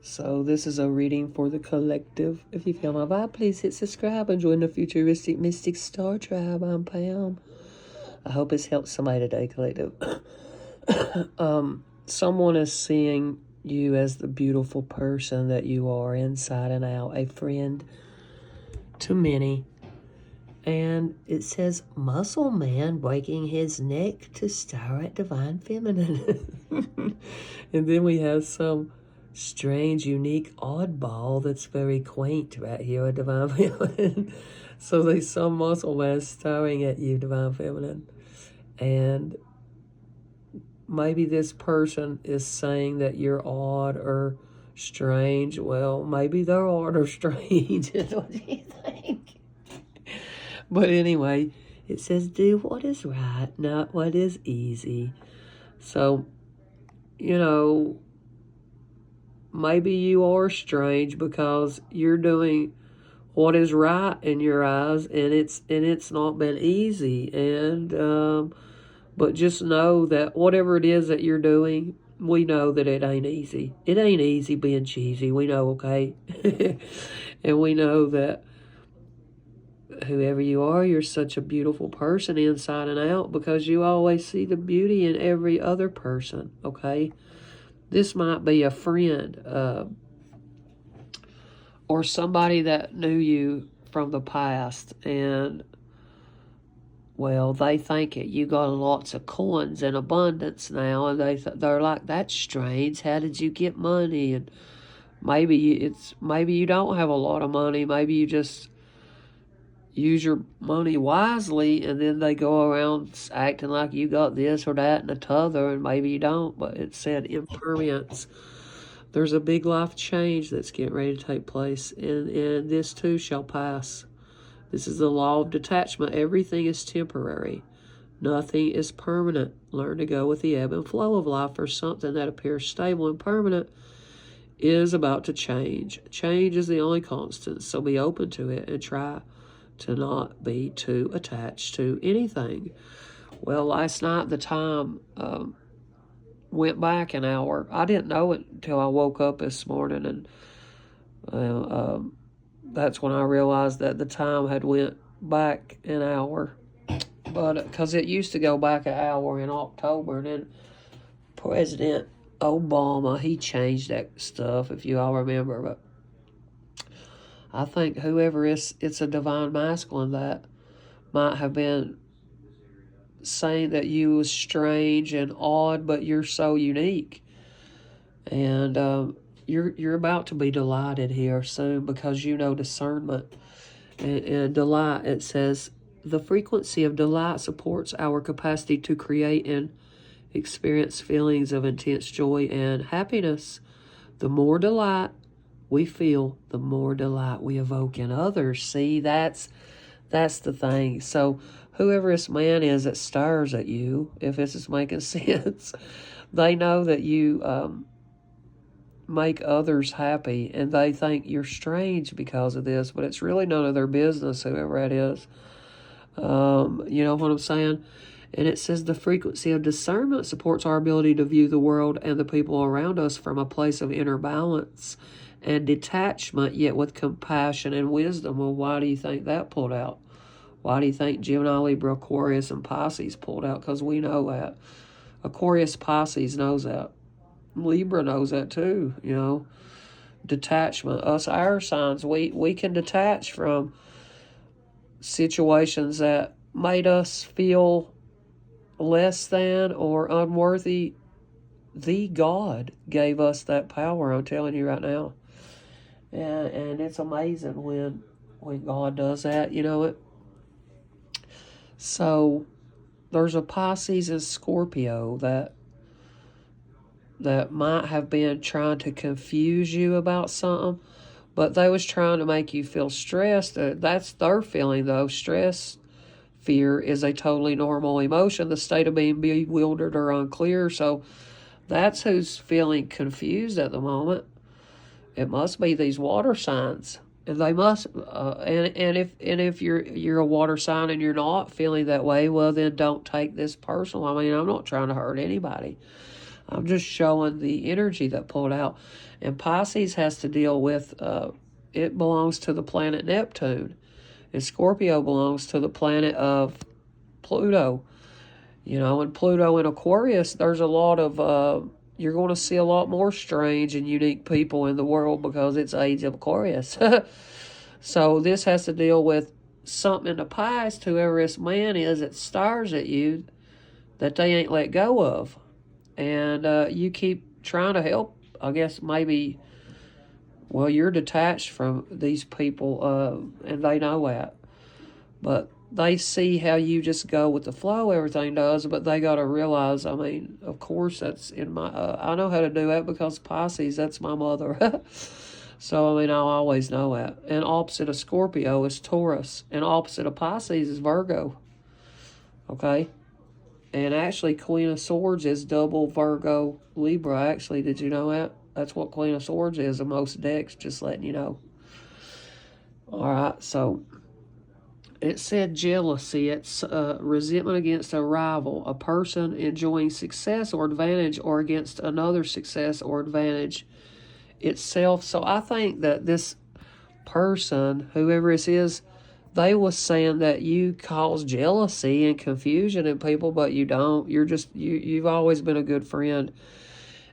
So this is a reading for the collective. If you feel my vibe, please hit subscribe and join the Futuristic Mystic Star Tribe. I'm Pam. I hope it's helped somebody today, collective. Someone is seeing you as the beautiful person that you are inside and out, a friend to many. And it says, muscle man breaking his neck to stare at divine feminine. And then we have some strange, unique oddball that's very quaint right here at divine feminine. So there's some muscle man staring at you, divine feminine. And maybe this person is saying that you're odd or strange. Well, maybe they're odd or strange. What do you think? But anyway, it says, do what is right, not what is easy. So, you know, maybe you are strange because you're doing what is right in your eyes, and it's not been easy. And but just know that whatever it is that you're doing, we know that it ain't easy. It ain't easy being cheesy. We know, okay? And we know that whoever you are, you're such a beautiful person inside and out because you always see the beauty in every other person, okay? This might be a friend or somebody that knew you from the past, and, well, they think it. You got lots of coins in abundance now, and they're like, that's strange. How did you get money? And maybe you don't have a lot of money. Maybe you just use your money wisely, and then they go around acting like you got this or that and a t'other, and maybe you don't. But it said impermanence. There's a big life change that's getting ready to take place, and this too shall pass. This is the law of detachment. Everything is temporary. Nothing is permanent. Learn to go with the ebb and flow of life, for something that appears stable and permanent is about to change. Change is the only constant, so be open to it and try to not be too attached to anything. Well, last night the time went back an hour. I didn't know it until I woke up this morning, and that's when I realized that the time had went back an hour. But because it used to go back an hour in October, and then President Obama, he changed that stuff, if you all remember. But I think whoever it's a divine masculine that might have been saying that you was strange and odd, but you're so unique. And you're about to be delighted here soon, because you know discernment and delight. It says, the frequency of delight supports our capacity to create and experience feelings of intense joy and happiness. The more delight we feel, the more delight we evoke in others. See, that's the thing. So whoever this man is that stares at you, if this is making sense, they know that you make others happy, and they think you're strange because of this, but it's really none of their business, whoever that is. You know what I'm saying? And it says the frequency of discernment supports our ability to view the world and the people around us from a place of inner balance and detachment, yet with compassion and wisdom. Well, why do you think that pulled out? Why do you think Gemini, Libra, Aquarius, and Pisces pulled out? Because we know that. Aquarius, Pisces knows that. Libra knows that too, you know. Detachment. Us, our signs, we can detach from situations that made us feel less than or unworthy. The God gave us that power, I'm telling you right now. And it's amazing when God does that, you know it. So there's a Pisces and Scorpio that might have been trying to confuse you about something, but they was trying to make you feel stressed. That's their feeling, though. Stress, fear is a totally normal emotion, the state of being bewildered or unclear. So that's who's feeling confused at the moment. It must be these water signs. And they must, and if you're a water sign and you're not feeling that way, well, then don't take this personal. I mean, I'm not trying to hurt anybody. I'm just showing the energy that pulled out. And Pisces has to deal with, it belongs to the planet Neptune. And Scorpio belongs to the planet of Pluto. You know, and Pluto in Aquarius, there's a lot of, you're going to see a lot more strange and unique people in the world because it's age of Aquarius. So this has to deal with something in the past, whoever this man is that stars at you, that they ain't let go of. And you keep trying to help. I guess maybe, well, you're detached from these people, and they know that. But they see how you just go with the flow, everything does, but they got to realize, I mean, of course, that's in my, I know how to do that because Pisces, that's my mother. So, I mean, I'll always know that. And opposite of Scorpio is Taurus, and opposite of Pisces is Virgo. Okay? And actually, Queen of Swords is double Virgo Libra, actually. Did you know that? That's what Queen of Swords is in most decks, just letting you know. All right, so it said jealousy. It's resentment against a rival, a person enjoying success or advantage, or against another success or advantage itself. So I think that this person, whoever this is, they was saying that you cause jealousy and confusion in people, but you don't. You're just, you've always been a good friend.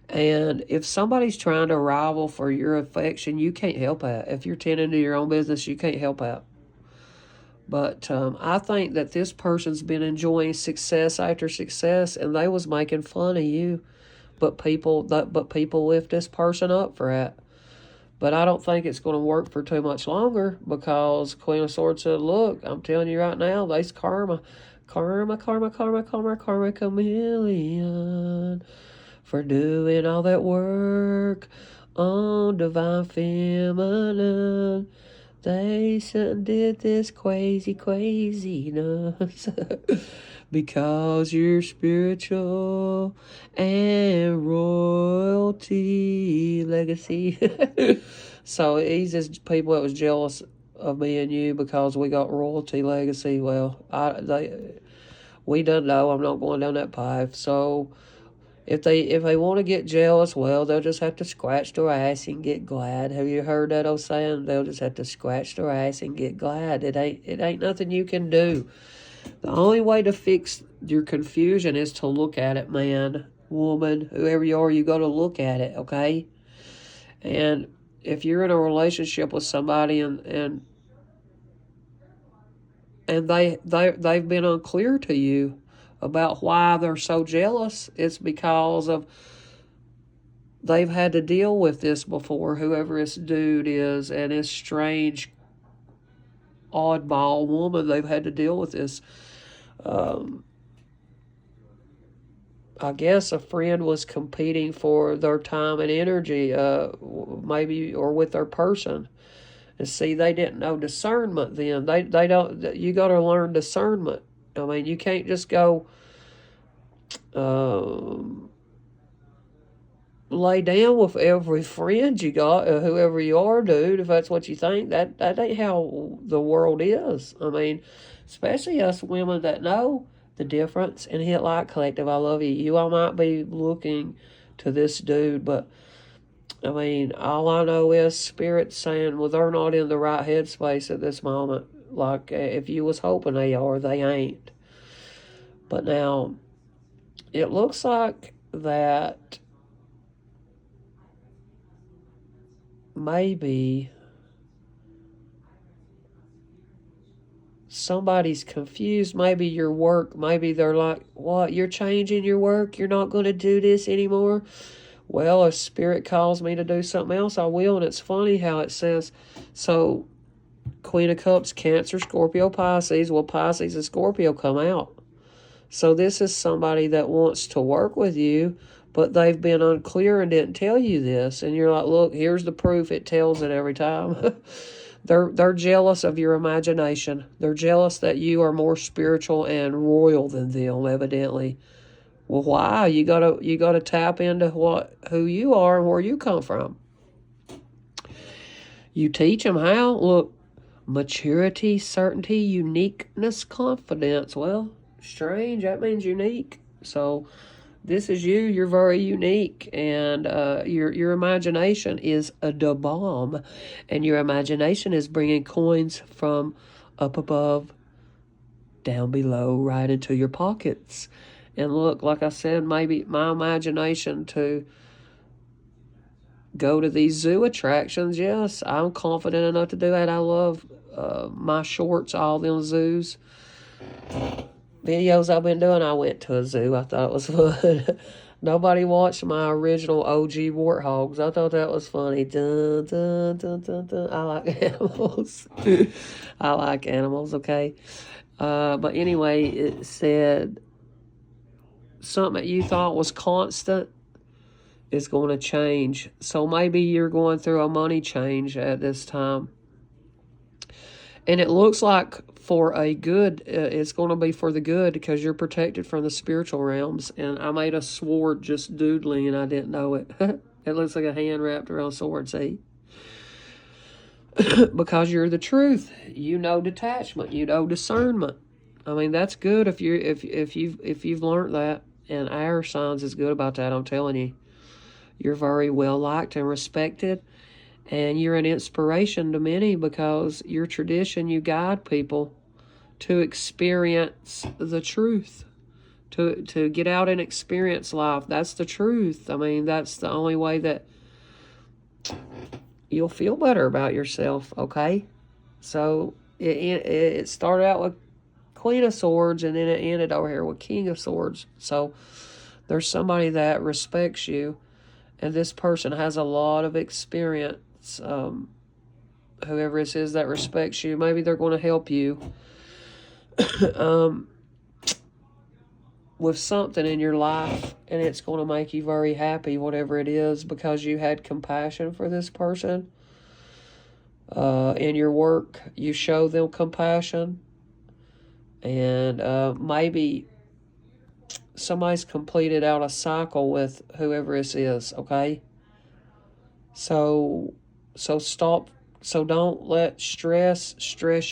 And if somebody's trying to rival for your affection, you can't help that. If you're tending to your own business, you can't help that. But I think that this person's been enjoying success after success, and they was making fun of you. But people lift this person up for that. But I don't think it's going to work for too much longer, because Queen of Swords said, look, I'm telling you right now, there's karma. Karma, karma, karma, karma, karma, chameleon. For doing all that work on divine feminine. They shouldn't did this craziness. Because you're spiritual and royalty legacy. So it's just people that was jealous of me and you because we got royalty legacy. Well, we done know I'm not going down that path. So if they want to get jealous, well, they'll just have to scratch their ass and get glad. Have you heard that old saying? They'll just have to scratch their ass and get glad. It ain't nothing you can do. The only way to fix your confusion is to look at it, man, woman, whoever you are, you got to look at it, okay? And if you're in a relationship with somebody and they've been unclear to you about why they're so jealous, it's because of they've had to deal with this before, whoever this dude is, and this strange oddball woman, they've had to deal with this. I guess a friend was competing for their time and energy, maybe, or with their person. And see, they didn't know discernment then. They don't, you got to learn discernment. I mean, you can't just go lay down with every friend you got, whoever you are, dude, if that's what you think. That ain't how the world is. I mean, especially us women that know the difference. And Hit Like Collective, I love you. You all might be looking to this dude, but I mean, all I know is Spirit saying, well, they're not in the right headspace at this moment. Like, if you was hoping they are, they ain't. But now, it looks like that maybe somebody's confused. Maybe your work, maybe they're like, what, you're changing your work? You're not going to do this anymore? Well, if Spirit calls me to do something else, I will. And it's funny how it says, so Queen of Cups, Cancer, Scorpio, Pisces. Well, Pisces and Scorpio come out. So this is somebody that wants to work with you, but they've been unclear and didn't tell you this. And you're like, look, here's the proof. It tells it every time. They're jealous of your imagination. They're jealous that you are more spiritual and royal than them, evidently. Well, why? You gotta tap into who you are and where you come from. You teach them how. Look, maturity, certainty, uniqueness, confidence. Well, strange. That means unique. So this is you. You're very unique, and your imagination is the bomb, and your imagination is bringing coins from up above, down below, right into your pockets. And look, like I said, maybe my imagination to go to these zoo attractions, yes, I'm confident enough to do that. I love my shorts, all them zoos. Videos I've been doing, I went to a zoo. I thought it was fun. Nobody watched my original OG warthogs. I thought that was funny. Dun, dun, dun, dun, dun. I like animals. I like animals, okay? But anyway, it said something that you thought was constant is going to change. So maybe you're going through a money change at this time. And it looks like for a good, it's going to be for the good because you're protected from the spiritual realms. And I made a sword just doodling and I didn't know it. It looks like a hand wrapped around a sword, see? Because you're the truth. You know detachment. You know discernment. I mean, that's good if you've learned that. And our signs is good about that, I'm telling you. You're very well liked and respected. And you're an inspiration to many because your tradition, you guide people to experience the truth, to get out and experience life. That's the truth. I mean, that's the only way that you'll feel better about yourself, okay? So it started out with Queen of Swords and then it ended over here with King of Swords. So there's somebody that respects you, and this person has a lot of experience. Whoever it is that respects you, maybe they're going to help you with something in your life, and it's going to make you very happy, whatever it is, because you had compassion for this person. In your work, you show them compassion, and maybe somebody's completed out a cycle with whoever this is, okay? So don't let stress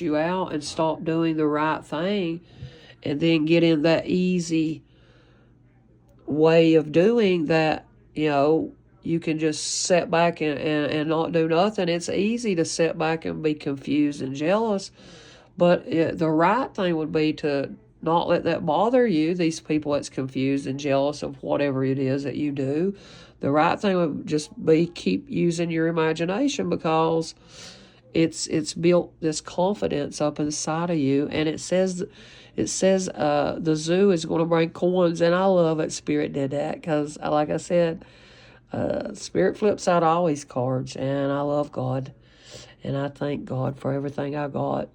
you out, and stop doing the right thing and then get in that easy way of doing that, you can just sit back and not do nothing. It's easy to sit back and be confused and jealous, but the right thing would be to not let that bother you, these people that's confused and jealous of whatever it is that you do. The right thing would just be keep using your imagination, because it's built this confidence up inside of you. And it says the zoo is going to bring coins, and I love it Spirit did that, because like I said, Spirit flips out all these cards, and I love God, and I thank God for everything I got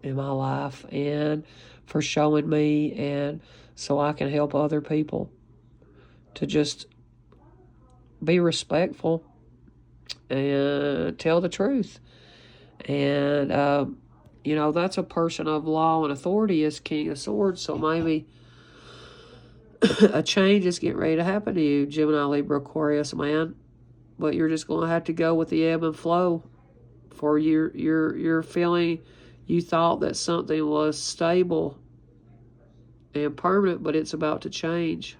in my life and for showing me, and so I can help other people to just be respectful and tell the truth. And that's a person of law and authority, is King of Swords. So maybe a change is getting ready to happen to you, Gemini, Libra, Aquarius, man. But you're just going to have to go with the ebb and flow. For you're feeling, you thought that something was stable and permanent, but it's about to change.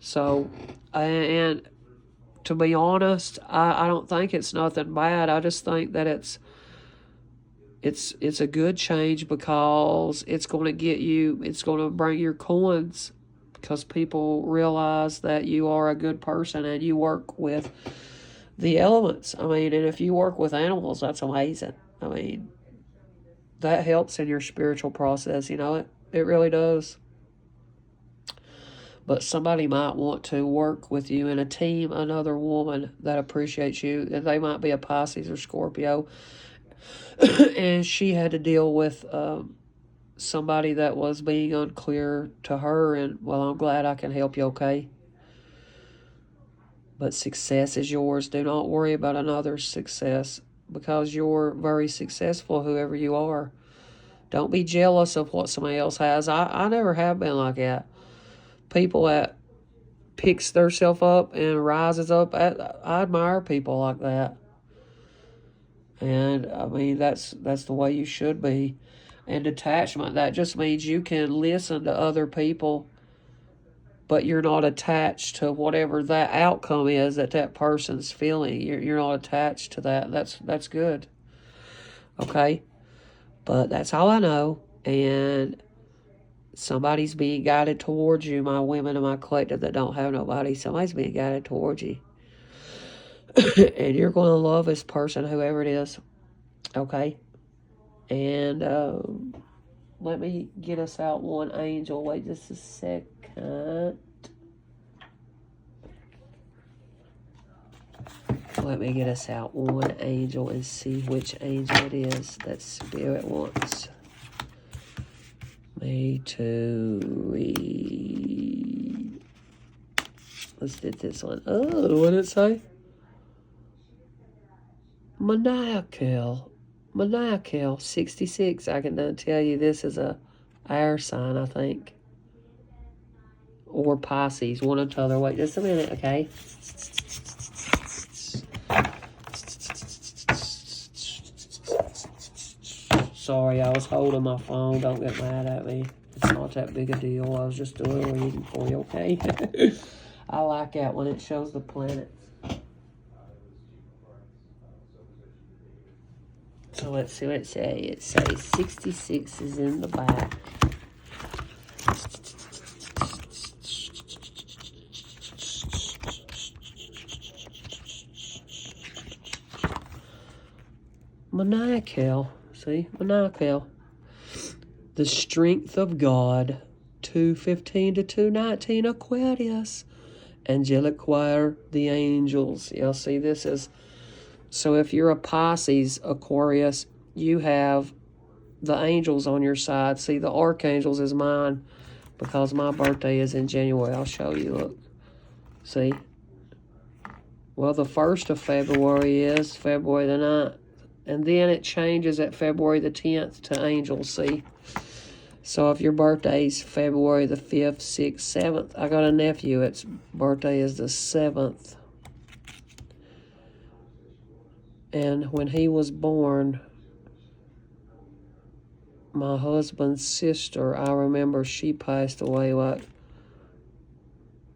So, and to be honest, I don't think it's nothing bad. I just think that it's a good change, because it's going to bring your coins, because people realize that you are a good person and you work with the elements. I mean, and if you work with animals, that's amazing. I mean, that helps in your spiritual process, it really does. But somebody might want to work with you in a team, another woman that appreciates you. And they might be a Pisces or Scorpio. And she had to deal with somebody that was being unclear to her. And, well, I'm glad I can help you, okay? But success is yours. Do not worry about another's success, because you're very successful, whoever you are. Don't be jealous of what somebody else has. I never have been like that. People that picks themselves up and rises up, I admire people like that. And I mean, that's the way you should be. And detachment, that just means you can listen to other people but you're not attached to whatever that outcome is that person's feeling. You're not attached to that. That's good. Okay? But that's all I know. And somebody's being guided towards you, my women in my collective that don't have nobody. Somebody's being guided towards you. And you're going to love this person, whoever it is. Okay? And let me get us out one angel. Wait just a second. Let me get us out one angel and see which angel it is that Spirit wants me to read. Let's do this one. Oh, what did it say? Maniacal. 66. I can tell you this is a air sign, I think. Or Pisces, one or the other. Wait just a minute, okay? Sorry, I was holding my phone. Don't get mad at me. It's not that big a deal. I was just doing a reading for you, okay? I like that when it shows the planets. So let's see what it says. It says 66 is in the back. Maniacal. See? Maniacal. The strength of God. 2:15 to 2:19 Aquarius. Angelic choir, the angels. Y'all see this is... So if you're a Pisces, Aquarius, you have the angels on your side. See, the archangels is mine because my birthday is in January. I'll show you, look. See? Well, the 1st of February is February the 9th. And then it changes at February the 10th to angels, see? So if your birthday's February the 5th, 6th, 7th, I got a nephew, its birthday is the 7th. And when he was born, my husband's sister, I remember she passed away like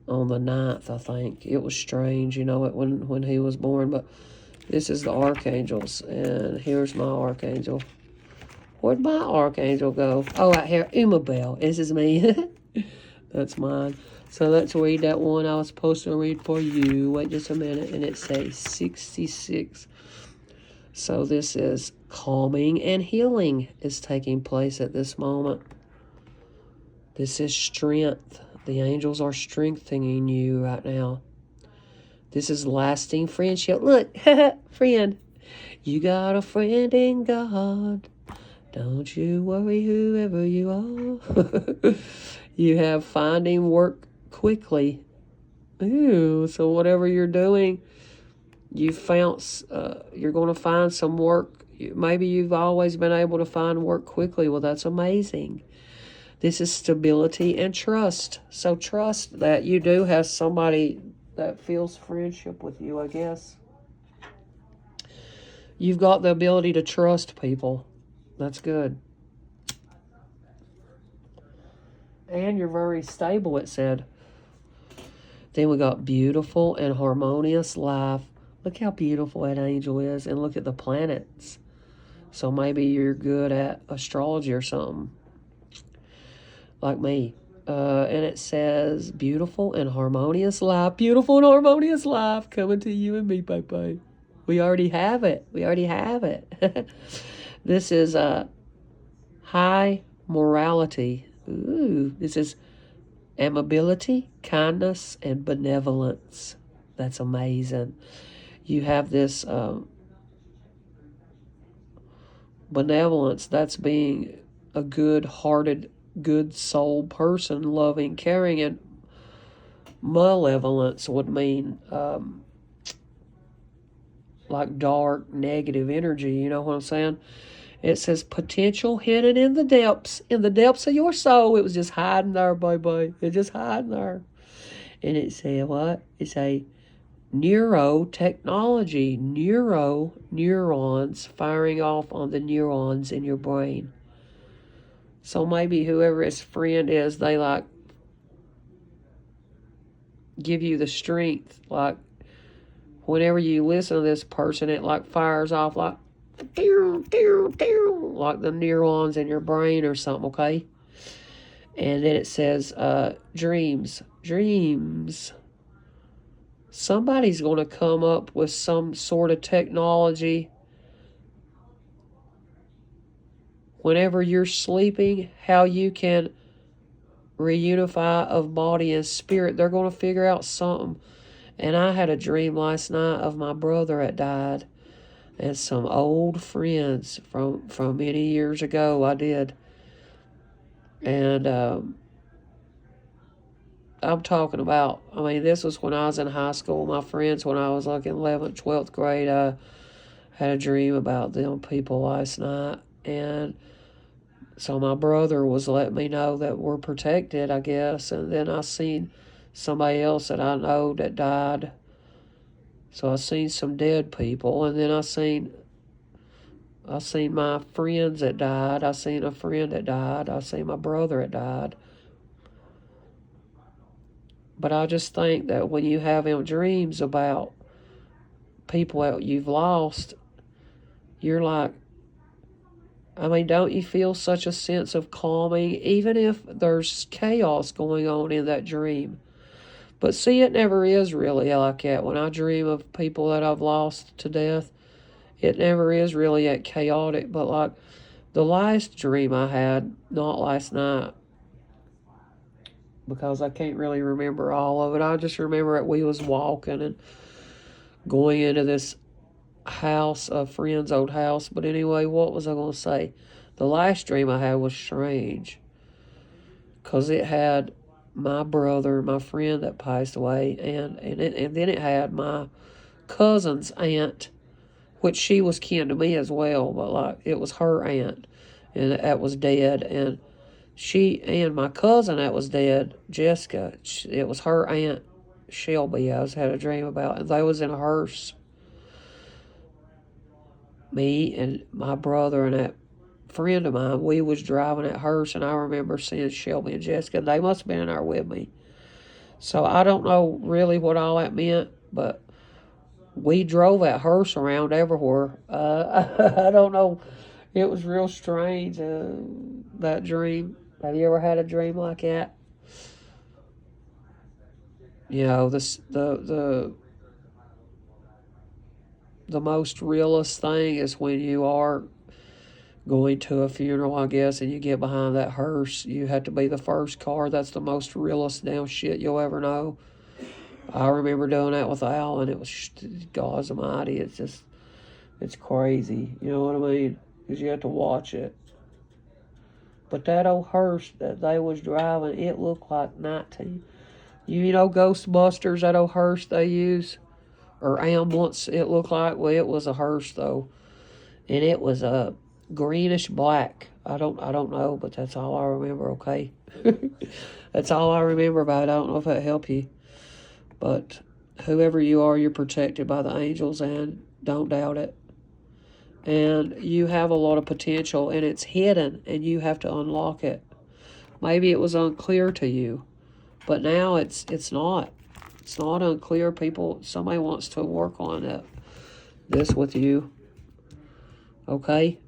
on the 9th, I think. It was strange, you know, when he was born, but this is the archangels, and here's my archangel. Where'd my archangel go? Oh, right here, Umabel. This is me. That's mine. So let's read that one I was supposed to read for you. Wait just a minute, and it says 66. So this is calming and healing is taking place at this moment. This is strength. The angels are strengthening you right now. This is lasting friendship. Look, friend. You got a friend in God. Don't you worry, whoever you are. You have finding work quickly. Ooh, so whatever you're doing, you found, you're going to find some work. Maybe you've always been able to find work quickly. Well, that's amazing. This is stability and trust. So trust that you do have somebody that feels friendship with you, I guess. You've got the ability to trust people. That's good. And you're very stable, it said. Then we got beautiful and harmonious life. Look how beautiful that angel is. And look at the planets. So maybe you're good at astrology or something. Like me. And it says, beautiful and harmonious life. Beautiful and harmonious life coming to you and me, bye-bye. We already have it. We already have it. This is high morality. Ooh, this is amability, kindness, and benevolence. That's amazing. You have this benevolence. That's being a good-hearted, good soul person, loving, caring, and malevolence would mean like dark, negative energy. You know what I'm saying? It says potential hidden in the depths of your soul. It was just hiding there, baby. It's just hiding there. And it said what? It's a neurotechnology, neurons firing off on the neurons in your brain. So maybe whoever his friend is, they like give you the strength. Like, whenever you listen to this person, it like fires off like, like the neurons in your brain or something, okay? And then it says, dreams. Somebody's going to come up with some sort of technology whenever you're sleeping, how you can reunify of body and spirit. They're going to figure out something. And I had a dream last night of my brother that died, and some old friends from many years ago. I did. And I'm talking about, I mean, this was when I was in high school. My friends, when I was like in 11th, 12th grade, I had a dream about them people last night. And so my brother was letting me know that we're protected, I guess. And then I seen somebody else that I know that died. So I seen some dead people. And then I seen my friends that died. I seen a friend that died. I seen my brother that died. But I just think that when you have them dreams about people that you've lost, you're like, I mean, don't you feel such a sense of calming, even if there's chaos going on in that dream? But see, it never is really like that. When I dream of people that I've lost to death, it never is really that chaotic. But like the last dream I had, not last night, because I can't really remember all of it. I just remember that we was walking and going into this house, a friend's old house. But anyway, what was I going to say? The last dream I had was strange, because it had my brother, my friend that passed away, and then it had my cousin's aunt, which she was kin to me as well, but like it was her aunt, and that was dead. And she and my cousin that was dead, Jessica, it was her aunt Shelby I had a dream about, and they was in a hearse. Me and my brother and that friend of mine, we was driving that hearse, and I remember seeing Shelby and Jessica. They must have been in there with me. So I don't know really what all that meant, but we drove that hearse around everywhere. I don't know. It was real strange, that dream. Have you ever had a dream like that? You know, the most realest thing is when you are going to a funeral, I guess, and you get behind that hearse. You have to be the first car. That's the most realest damn shit you'll ever know. I remember doing that with Alan. It was, God's almighty, it's crazy. You know what I mean? Because you have to watch it. But that old hearse that they was driving, it looked like 19. You know Ghostbusters, that old hearse they use? Or ambulance, it looked like. Well, it was a hearse, though. And it was a greenish black. I don't know, but that's all I remember, okay? That's all I remember about it. I don't know if that helped you. But whoever you are, you're protected by the angels, and don't doubt it. And you have a lot of potential, and it's hidden, and you have to unlock it. Maybe it was unclear to you, but now it's not. It's not unclear. Somebody wants to work on this with you. Okay?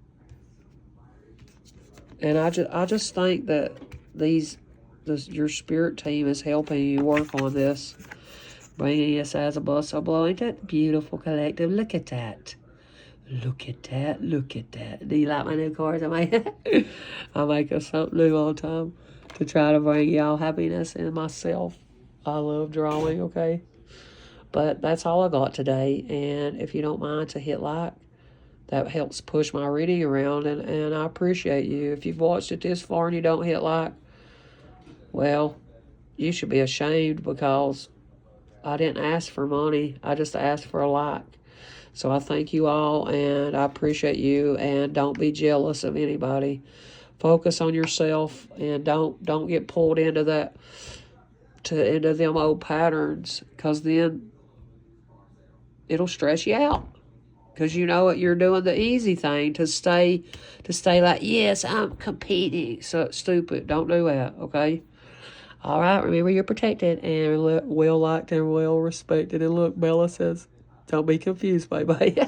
And I just think that your spirit team is helping you work on this, bringing us as a bus of blow. Ain't that beautiful, collective? Look at that. Look at that. Look at that. Do you like my new cards? I make us something new all the time to try to bring y'all happiness and myself. I love drawing, okay? But that's all I got today. And if you don't mind to hit like, that helps push my reading around, and I appreciate you. If you've watched it this far and you don't hit like, well, you should be ashamed, because I didn't ask for money. I just asked for a like. So I thank you all, and I appreciate you, and don't be jealous of anybody. Focus on yourself, and don't get pulled into them old patterns, because then it'll stress you out. Because you know what, you're doing the easy thing to stay like, yes, I'm competing. So it's stupid. Don't do that, okay? All right, remember you're protected and well liked and well respected. And look, Bella says, don't be confused, baby.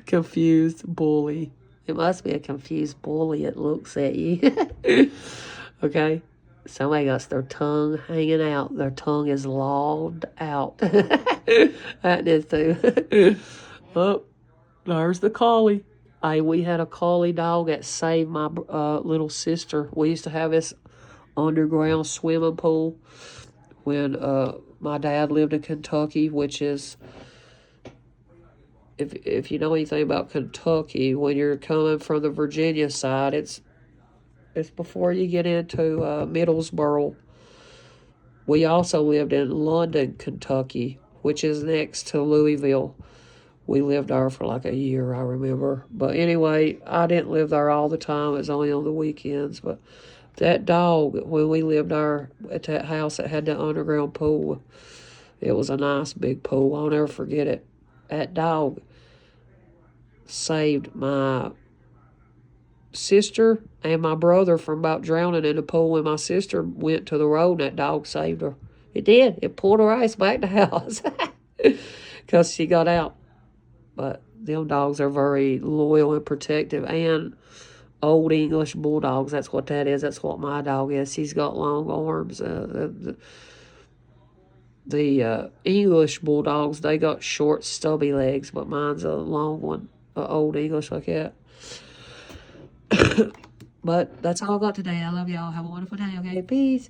Confused bully. It must be a confused bully that looks at you. Okay? Somebody got their tongue hanging out. Their tongue is lolled out. That is too. Oh, there's the collie. Hey, we had a collie dog that saved my little sister. We used to have this underground swimming pool when my dad lived in Kentucky, which is, if you know anything about Kentucky, when you're coming from the Virginia side, it's before you get into Middlesboro. We also lived in London, Kentucky, which is next to Louisville. We lived there for like a year, I remember. But anyway, I didn't live there all the time. It was only on the weekends. But that dog, when we lived there at that house that had the underground pool, it was a nice big pool. I'll never forget it. That dog saved my sister and my brother from about drowning in the pool when my sister went to the road, and that dog saved her. It did. It pulled her ass back to the house because she got out. But them dogs are very loyal and protective, and old English bulldogs. That's what that is. That's what my dog is. He's got long arms. The English bulldogs, they got short, stubby legs, but mine's a long one, old English like that. But that's all I got today. I love y'all. Have a wonderful day, okay? Peace.